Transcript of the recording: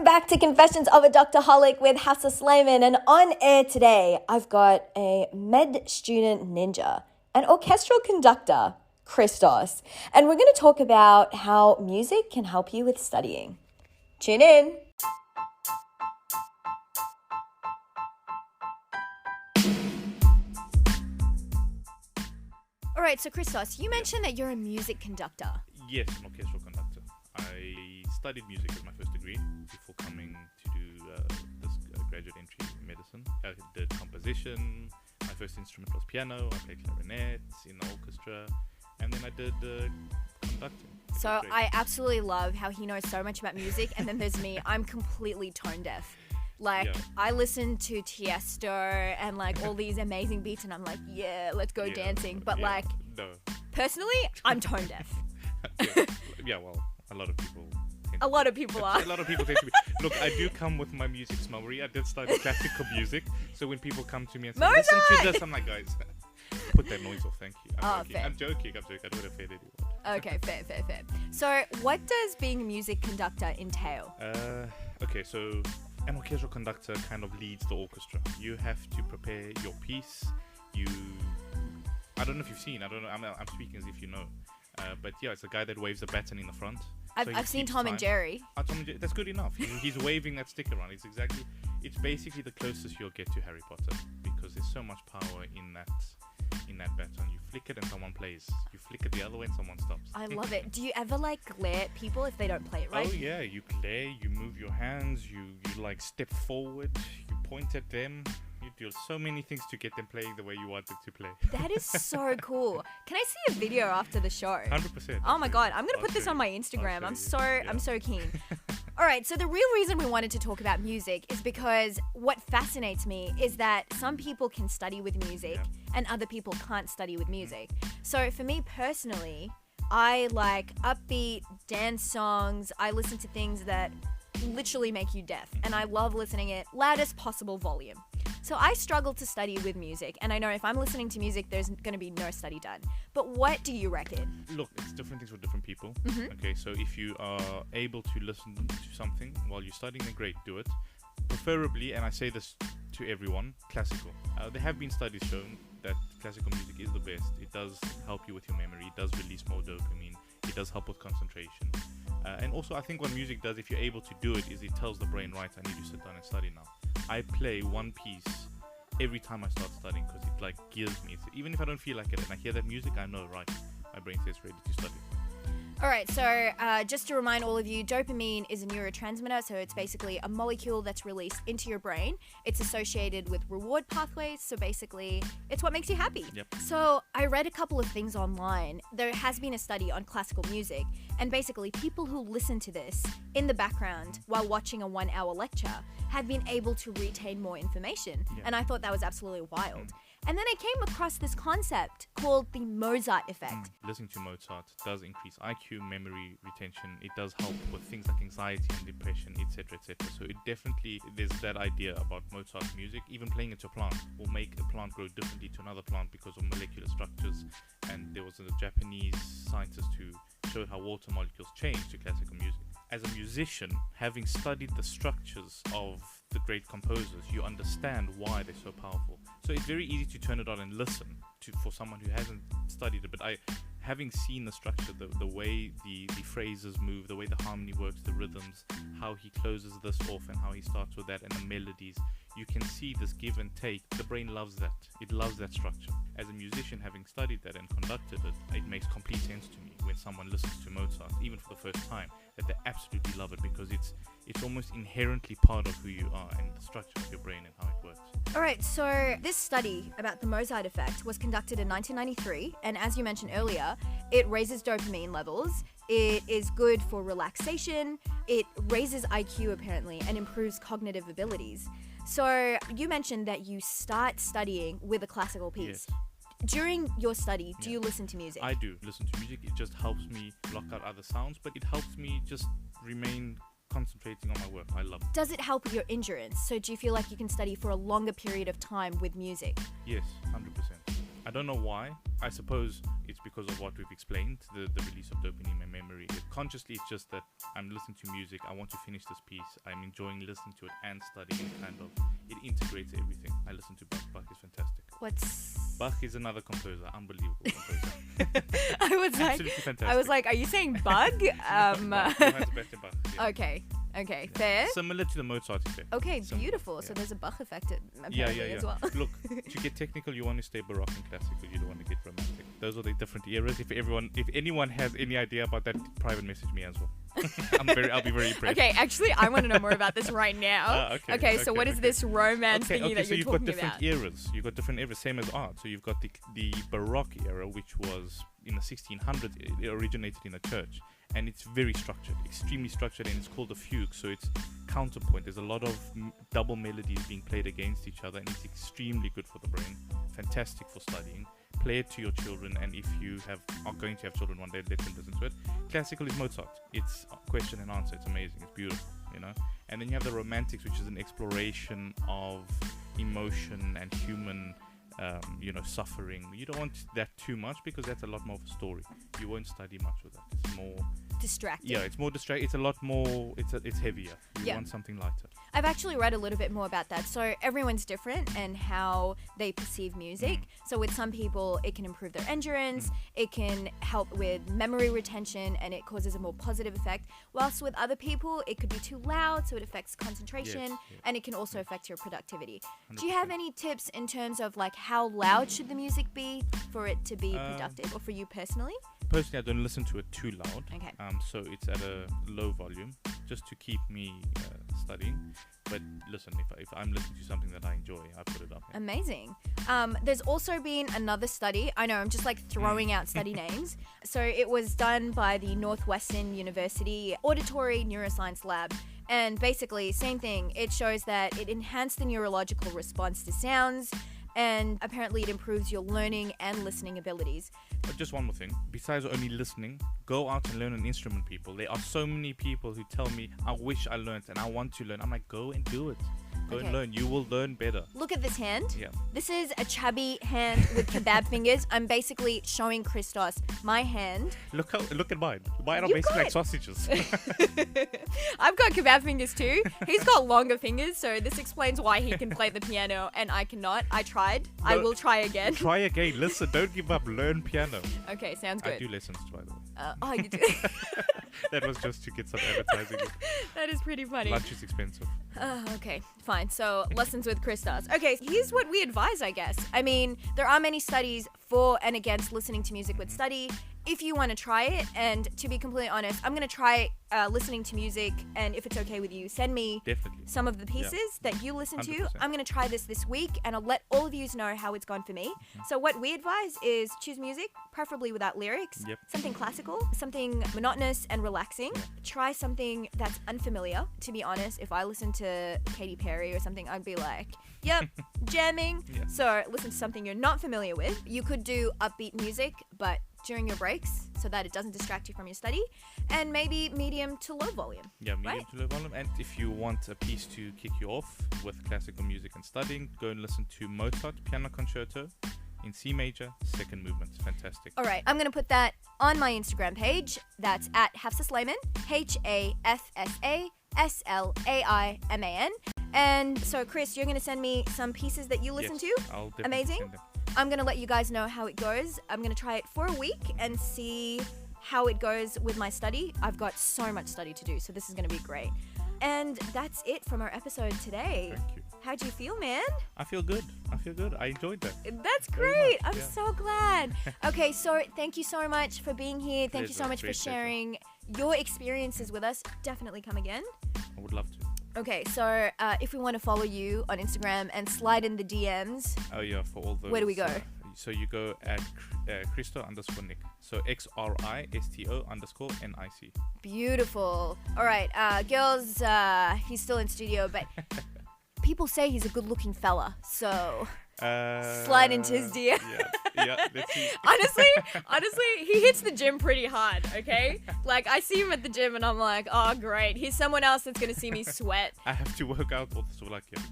Welcome back to Confessions of a Doctorholic with Hafsa Slayman, and on air today I've got a med student ninja, an orchestral conductor, Christos, and we're going to talk about how music can help you with studying. Tune in. All right, so Christos, you mentioned that you're a music conductor. Yes, an orchestral conductor. I studied music as my first degree before coming to do this graduate entry in medicine. I did composition. My first instrument was piano. I played clarinet in the orchestra, and then I did conducting. So I absolutely love how he knows so much about music, and then there's me. I'm completely tone deaf. I listen to Tiesto and all these amazing beats, and I'm like, yeah, let's go dancing. But no. Personally, I'm tone deaf. Well, a lot of people. A lot of people are. A lot of people tend to be. Look, I do come with my music smuggery. I did study classical music, so when people come to me and say, listen to this, I'm like, guys, put that noise off, thank you. I'm joking. I don't offend anyone. Okay, fair. So, what does being a music conductor entail? Okay, so an orchestral conductor kind of leads the orchestra. You have to prepare your piece. I don't know if you've seen. I don't know. I'm speaking as if you know. But yeah, it's a guy that waves the baton in the front. I've seen Tom and Jerry. Tom and Jerry. That's good enough. He's waving that stick around. It's basically the closest you'll get to Harry Potter, because there's so much power in that baton. You flick it and someone plays. You flick it the other way and someone stops. I love it. Do you ever glare at people if they don't play it right? Oh yeah, you glare. You move your hands. You step forward. You point at them. You do so many things to get them playing the way you want them to play. That is so cool. Can I see a video after the show? 100%. Oh my god, I'm gonna put this on my Instagram. I'm so keen. All right, so the real reason we wanted to talk about music is because what fascinates me is that some people can study with music and other people can't study with music. So for me personally, I like upbeat dance songs. I listen to things that literally make you deaf, and I love listening at loudest possible volume. So I struggle to study with music, and I know if I'm listening to music, there's going to be no study done. But what do you reckon? Look, it's different things for different people. Mm-hmm. Okay, so if you are able to listen to something while you're studying, then great, do it. Preferably, and I say this to everyone, classical. There have been studies shown that classical music is the best. It does help you with your memory. It does release more dopamine. It does help with concentration. And also, I think what music does, if you're able to do it, is it tells the brain, right, I need to sit down and study now. I play one piece every time I start studying because it gears me. Even if I don't feel like it and I hear that music, I know, right, my brain says ready to study. All right, so just to remind all of you, dopamine is a neurotransmitter, so it's basically a molecule that's released into your brain. It's associated with reward pathways, so basically it's what makes you happy. Yep. So I read a couple of things online. There has been a study on classical music, and basically people who listen to this in the background while watching a 1-hour lecture have been able to retain more information, and I thought that was absolutely wild. And then I came across this concept called the Mozart effect. Listening to Mozart does increase IQ, memory retention. It does help with things like anxiety and depression, etc., etc. So it definitely, there's that idea about Mozart music. Even playing it to a plant will make a plant grow differently to another plant because of molecular structures. And there was a Japanese scientist who showed how water molecules change to classical music. As a musician, having studied the structures of the great composers, you understand why they're so powerful. So it's very easy to turn it on and listen for someone who hasn't studied it. But having seen the structure, the way the phrases move, the way the harmony works, the rhythms, how he closes this off and how he starts with that, and the melodies, you can see this give and take. The brain loves that. It loves that structure. As a musician, having studied that and conducted it, it makes complete sense to me when someone listens to Mozart, even for the first time, that they absolutely love it because it's almost inherently part of who you are and the structure of your brain and how it works. All right, so this study about the Mozart effect was conducted in 1993, and as you mentioned earlier, it raises dopamine levels, it is good for relaxation, it raises IQ apparently, and improves cognitive abilities. So you mentioned that you start studying with a classical piece. Yes. During your study, do you listen to music? I do listen to music. It just helps me block out other sounds, but it helps me just remain concentrating on my work. I love it. Does it help with your endurance? So do you feel like you can study for a longer period of time with music? Yes, 100%. I don't know why. I suppose it's because of what we've explained, the release of dopamine in my memory. Consciously, it's just that I'm listening to music. I want to finish this piece. I'm enjoying listening to it and studying it. It integrates everything. I listen to Bach. Bach is fantastic. Bach is another composer, unbelievable composer. I was Absolutely fantastic. I was like, are you saying bug? Bach. Yeah. Okay, fair. Similar to the Mozart effect. Okay, Similar, beautiful. yeah. So there's a Bach effect apparently as well. Look, to get technical, you want to stay Baroque and classical. You don't want to get romantic. Those are the different eras. If anyone has any idea about that, private message me as well. I'll be very impressed. Okay, actually, I want to know more about this right now. Okay, so what is this romance thingy that so you're you've talking got different about? eras. You've got different eras, same as art. So you've got the Baroque era, which was in the 1600s. It originated in a church. And it's very structured, extremely structured, and it's called a fugue. So it's counterpoint. There's a lot of double melodies being played against each other, and it's extremely good for the brain. Fantastic for studying. Play it to your children, and if you are going to have children one day, let them listen to it. Classical is Mozart. It's question and answer. It's amazing. It's beautiful, you know. And then you have the Romantics, which is an exploration of emotion and human suffering. You don't want that too much because that's a lot more of a story. You won't study much with that. It's more distracting. Yeah, it's more distracting. It's a lot more. It's heavier. You want something lighter. I've actually read a little bit more about that. So everyone's different and how they perceive music. So with some people, it can improve their endurance. It can help with memory retention, and it causes a more positive effect. Whilst with other people, it could be too loud, so it affects concentration, and it can also affect your productivity. 100%. Do you have any tips in terms of like how loud should the music be for it to be productive, or for you personally? Personally, I don't listen to it too loud. Okay. So it's at a low volume, just to keep me studying. But listen, if I'm listening to something that I enjoy, I put it up. Yeah. Amazing. There's also been another study. I know, I'm just like throwing out study names. So it was done by the Northwestern University Auditory Neuroscience Lab. And basically, same thing. It shows that it enhanced the neurological response to sounds, and apparently it improves your learning and listening abilities. But just one more thing. Besides only listening, go out and learn an instrument, people. There are so many people who tell me, I wish I learned and I want to learn. I'm like, go and do it. Go and learn. You will learn better. Look at this hand. Yeah. This is a chubby hand with kebab fingers. I'm basically showing Christos my hand. Look at mine. Mine are basically like sausages. I've got kebab fingers too. He's got longer fingers, so this explains why he can play the piano and I cannot. I tried. No, I will try again. Try again. Listen, don't give up. Learn piano. Okay, sounds good. I do lessons, by the way. Oh, you do? That was just to get some advertising. That is pretty funny. Lunch is expensive. Okay, fine. So lessons with Christos. Okay, here's what we advise, I guess. I mean, there are many studies for and against listening to music with study. If you want to try it, and to be completely honest, I'm going to try listening to music, and if it's okay with you, send me some of the pieces that you listen 100%. To. I'm going to try this week, and I'll let all of you know how it's gone for me. So what we advise is choose music, preferably without lyrics, something classical, something monotonous and relaxing. Try something that's unfamiliar. To be honest, if I listened to Katy Perry or something, I'd be like, yep, jamming. So listen to something you're not familiar with. You could do upbeat music, but during your breaks, so that it doesn't distract you from your study, and maybe medium to low volume. Yeah, medium to low volume. And if you want a piece to kick you off with classical music and studying, go and listen to Mozart Piano Concerto in C major, second movement. Fantastic. All right, I'm going to put that on my Instagram page. That's at Hafsa Slayman, HAFSASLAIMAN. And so, Chris, you're going to send me some pieces that you listen to? I'll definitely Amazing. Send them. I'm going to let you guys know how it goes. I'm going to try it for a week and see how it goes with my study. I've got so much study to do, so this is going to be great. And that's it from our episode today. Thank you. How'd you feel, man? I feel good. I enjoyed that. That's great. I'm so glad. Okay, so thank you so much for being here. Thank you so much for sharing your experiences with us. Definitely come again. I would love to. Okay, so if we want to follow you on Instagram and slide in the DMs. Oh, yeah, for all those. Where do we go? So you go at Christo_Nick. So XRISTO_NIC. Beautiful. All right, girls, he's still in studio, but people say he's a good-looking fella, so slide into his DM. Yeah, let's see. honestly, he hits the gym pretty hard, okay? Like, I see him at the gym and I'm like, oh, great. He's someone else that's going to see me sweat. I have to work out also, like, yeah.